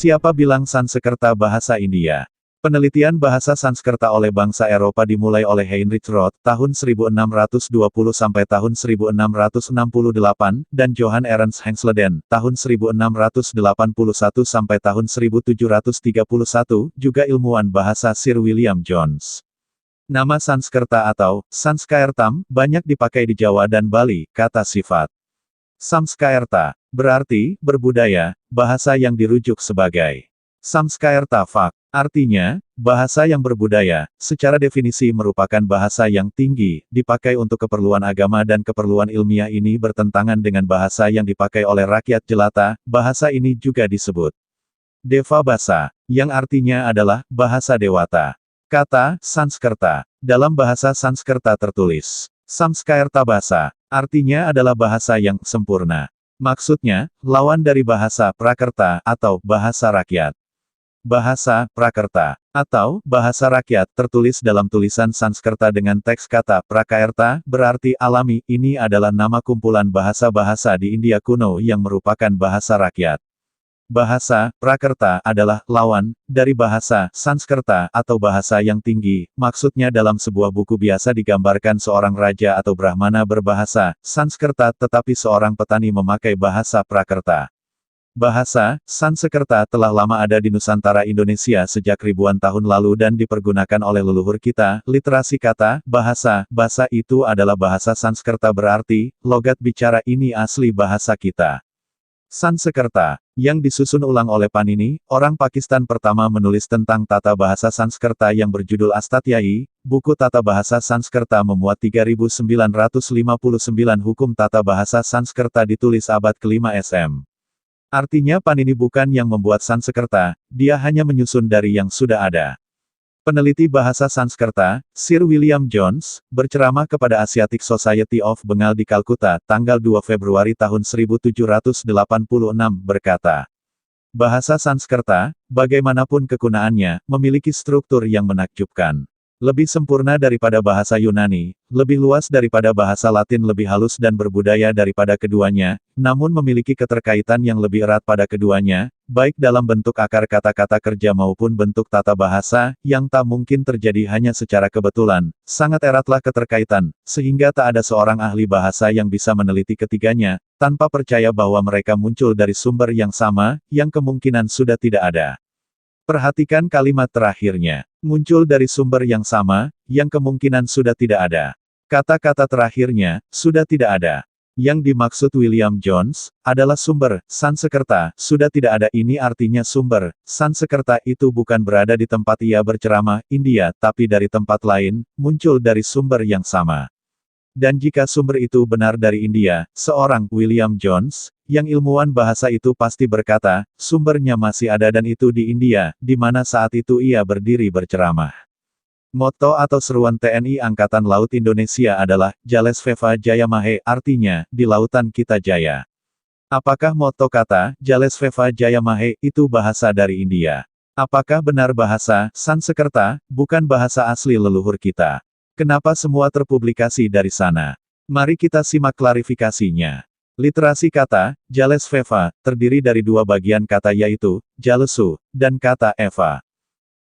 Siapa bilang Sanskerta bahasa India? Penelitian bahasa Sanskerta oleh bangsa Eropa dimulai oleh Heinrich Roth, tahun 1620 sampai tahun 1668, dan Johann Ernst Hensleden, tahun 1681 sampai tahun 1731, juga ilmuwan bahasa Sir William Jones. Nama Sanskerta atau Sanskaertam banyak dipakai di Jawa dan Bali, kata sifat. Samskaerta berarti berbudaya, bahasa yang dirujuk sebagai Samskaerta Fak. Artinya, bahasa yang berbudaya, secara definisi merupakan bahasa yang tinggi, dipakai untuk keperluan agama dan keperluan ilmiah. Ini bertentangan dengan bahasa yang dipakai oleh rakyat jelata. Bahasa ini juga disebut Deva Basa, yang artinya adalah bahasa dewata. Kata Sanskerta dalam bahasa Sanskerta tertulis Samskaerta Basa, artinya adalah bahasa yang sempurna. Maksudnya, lawan dari bahasa Prakerta atau bahasa rakyat. Bahasa Prakerta atau bahasa rakyat tertulis dalam tulisan Sanskerta dengan teks kata Prakaerta berarti alami. Ini adalah nama kumpulan bahasa-bahasa di India kuno yang merupakan bahasa rakyat. Bahasa Prakerta adalah lawan dari bahasa Sanskerta atau bahasa yang tinggi. Maksudnya dalam sebuah buku biasa digambarkan seorang raja atau brahmana berbahasa Sanskerta, tetapi seorang petani memakai bahasa Prakerta. Bahasa Sanskerta telah lama ada di Nusantara Indonesia sejak ribuan tahun lalu dan dipergunakan oleh leluhur kita. Literasi kata bahasa basa itu adalah bahasa Sanskerta, berarti logat bicara ini asli bahasa kita. Sanskerta yang disusun ulang oleh Panini, orang Pakistan pertama menulis tentang tata bahasa Sanskerta yang berjudul Astatyai. Buku tata bahasa Sanskerta memuat 3959 hukum tata bahasa Sanskerta ditulis abad ke-5 SM. Artinya Panini bukan yang membuat Sanskerta, dia hanya menyusun dari yang sudah ada. Peneliti bahasa Sanskerta, Sir William Jones, berceramah kepada Asiatic Society of Bengal di Kalkuta, tanggal 2 Februari tahun 1786, berkata, bahasa Sanskerta, bagaimanapun kekunaannya, memiliki struktur yang menakjubkan. Lebih sempurna daripada bahasa Yunani, lebih luas daripada bahasa Latin, lebih halus dan berbudaya daripada keduanya, namun memiliki keterkaitan yang lebih erat pada keduanya, baik dalam bentuk akar kata-kata kerja maupun bentuk tata bahasa, yang tak mungkin terjadi hanya secara kebetulan. Sangat eratlah keterkaitan, sehingga tak ada seorang ahli bahasa yang bisa meneliti ketiganya, tanpa percaya bahwa mereka muncul dari sumber yang sama, yang kemungkinan sudah tidak ada. Perhatikan kalimat terakhirnya. Muncul dari sumber yang sama, yang kemungkinan sudah tidak ada. Kata-kata terakhirnya, sudah tidak ada. Yang dimaksud William Jones, adalah sumber, Sanskerta, sudah tidak ada. Ini artinya sumber, Sanskerta itu bukan berada di tempat ia berceramah, India, tapi dari tempat lain, muncul dari sumber yang sama. Dan jika sumber itu benar dari India, seorang William Jones, yang ilmuwan bahasa itu pasti berkata, sumbernya masih ada dan itu di India, di mana saat itu ia berdiri berceramah. Moto atau seruan TNI Angkatan Laut Indonesia adalah, Jalesveva Jayamahe, artinya, di lautan kita jaya. Apakah moto kata, Jalesveva Jayamahe, itu bahasa dari India? Apakah benar bahasa Sanskerta, bukan bahasa asli leluhur kita? Kenapa semua terpublikasi dari sana? Mari kita simak klarifikasinya. Literasi kata, Jalesveva, terdiri dari dua bagian kata yaitu, Jalesu, dan kata Eva.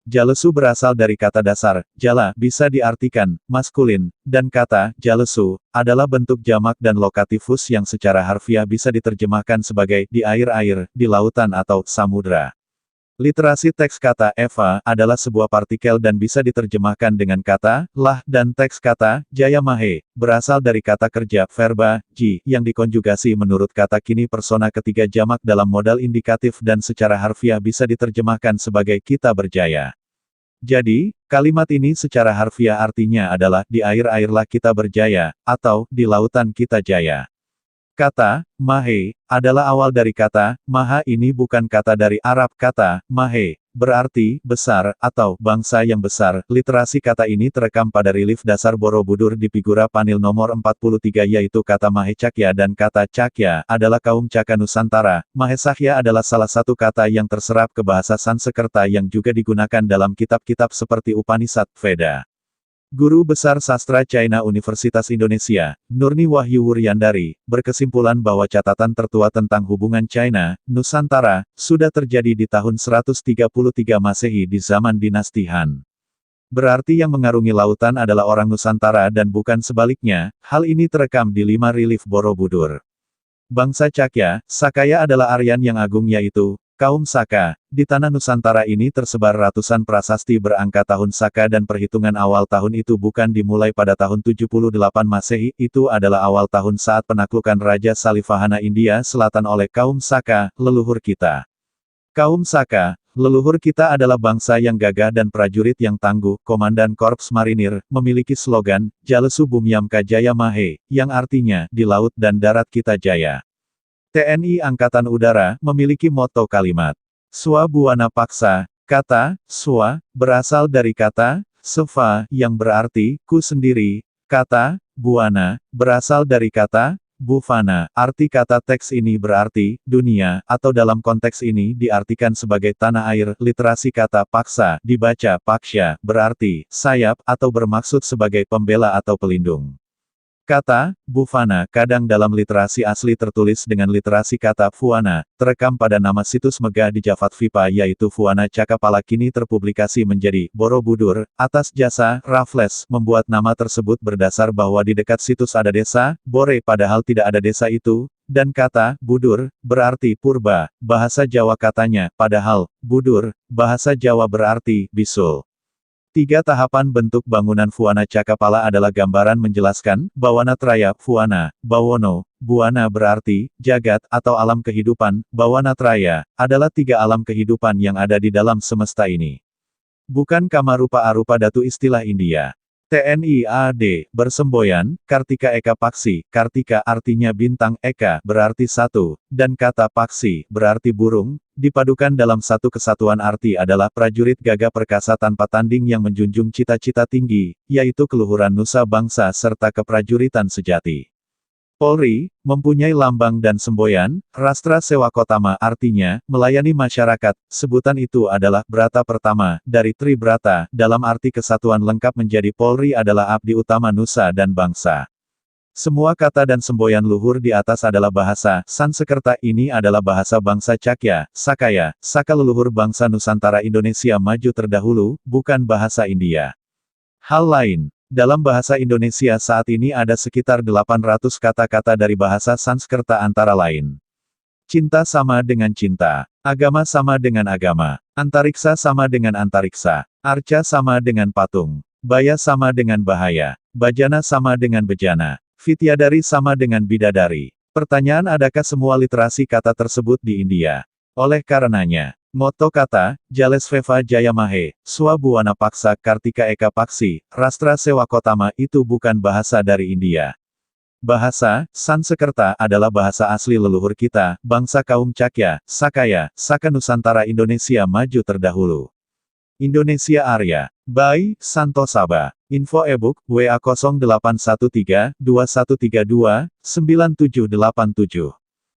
Jalesu berasal dari kata dasar, Jala, bisa diartikan, maskulin, dan kata, Jalesu, adalah bentuk jamak dan lokatifus yang secara harfiah bisa diterjemahkan sebagai, di air-air, di lautan atau, samudra. Literasi teks kata Eva adalah sebuah partikel dan bisa diterjemahkan dengan kata lah, dan teks kata Jayamahe berasal dari kata kerja verba ji yang dikonjugasi menurut kata kini persona ketiga jamak dalam modal indikatif dan secara harfiah bisa diterjemahkan sebagai kita berjaya. Jadi, kalimat ini secara harfiah artinya adalah di air-airlah kita berjaya atau di lautan kita jaya. Kata mahe adalah awal dari kata maha. Ini bukan kata dari Arab. Kata mahe berarti besar atau bangsa yang besar. Literasi kata ini terekam pada relief dasar Borobudur di figura panel nomor 43 yaitu kata Mahecakya dan kata Cakya adalah kaum Caka Nusantara. Mahesakya adalah salah satu kata yang terserap ke bahasa Sanskerta yang juga digunakan dalam kitab-kitab seperti Upanishad, Veda. Guru Besar Sastra China Universitas Indonesia, Nurni Wahyu Wuryandari, berkesimpulan bahwa catatan tertua tentang hubungan China, Nusantara, sudah terjadi di tahun 133 Masehi di zaman dinasti Han. Berarti yang mengarungi lautan adalah orang Nusantara dan bukan sebaliknya, hal ini terekam di 5 relief Borobudur. Bangsa Cakya, Sakaya adalah Aryan yang agung yaitu, kaum Saka. Di tanah Nusantara ini tersebar ratusan prasasti berangka tahun Saka dan perhitungan awal tahun itu bukan dimulai pada tahun 78 Masehi, itu adalah awal tahun saat penaklukan Raja Salivahana India Selatan oleh kaum Saka, leluhur kita. Kaum Saka, leluhur kita adalah bangsa yang gagah dan prajurit yang tangguh. Komandan Korps Marinir, memiliki slogan, Jalesu Bumyamka Jaya Mahe, yang artinya, di laut dan darat kita jaya. TNI Angkatan Udara, memiliki moto kalimat, Swa Buana Paksa, kata, Swa, berasal dari kata, Seva, yang berarti, ku sendiri, kata, Buana, berasal dari kata, Bufana, arti kata teks ini berarti, dunia, atau dalam konteks ini diartikan sebagai tanah air. Literasi kata paksa, dibaca paksya, berarti, sayap, atau bermaksud sebagai pembela atau pelindung. Kata, Bufana, kadang dalam literasi asli tertulis dengan literasi kata Fuana, terekam pada nama situs megah di Javad Vipa yaitu Fuana Cakapala kini terpublikasi menjadi Borobudur, atas jasa Raffles, membuat nama tersebut berdasar bahwa di dekat situs ada desa, Bore padahal tidak ada desa itu, dan kata, Budur, berarti purba, bahasa Jawa katanya, padahal, Budur, bahasa Jawa berarti, bisul. 3 tahapan bentuk bangunan Fuana Cakapala adalah gambaran menjelaskan, Bawanatraya, Fuana, Bawono, Buana berarti, jagat, atau alam kehidupan, Bawanatraya, adalah 3 alam kehidupan yang ada di dalam semesta ini. Bukan Kamarupa Arupa Datu istilah India. TNI AD, bersemboyan, Kartika Eka Paksi, Kartika artinya bintang, Eka berarti satu, dan kata Paksi berarti burung, dipadukan dalam satu kesatuan arti adalah prajurit gagah perkasa tanpa tanding yang menjunjung cita-cita tinggi, yaitu keluhuran nusa bangsa serta keprajuritan sejati. Polri, mempunyai lambang dan semboyan, Rastra Sewakotama artinya, melayani masyarakat, sebutan itu adalah Brata pertama, dari Tri Brata, dalam arti kesatuan lengkap menjadi Polri adalah abdi utama nusa dan bangsa. Semua kata dan semboyan luhur di atas adalah bahasa, Sanskerta ini adalah bahasa bangsa Cakya, Sakaya, Saka leluhur bangsa Nusantara Indonesia maju terdahulu, bukan bahasa India. Hal lain. Dalam bahasa Indonesia saat ini ada sekitar 800 kata-kata dari bahasa Sanskerta antara lain. Cinta sama dengan cinta. Agama sama dengan agama. Antariksa sama dengan antariksa. Arca sama dengan patung. Baya sama dengan bahaya. Bajana sama dengan bejana. Vidyadari sama dengan bidadari. Pertanyaan adakah semua literasi kata tersebut di India? Oleh karenanya, moto kata, Jalesveva Jaya Mahe, Swa Buana Paksa Kartika Eka Paksi, Rastra Sewakotama itu bukan bahasa dari India. Bahasa, Sanskerta adalah bahasa asli leluhur kita, bangsa kaum Cakya, Sakaya, Saka Nusantara Indonesia maju terdahulu. Indonesia Arya. By, Santo Saba. Info e-book, WA 0813 2132 9787.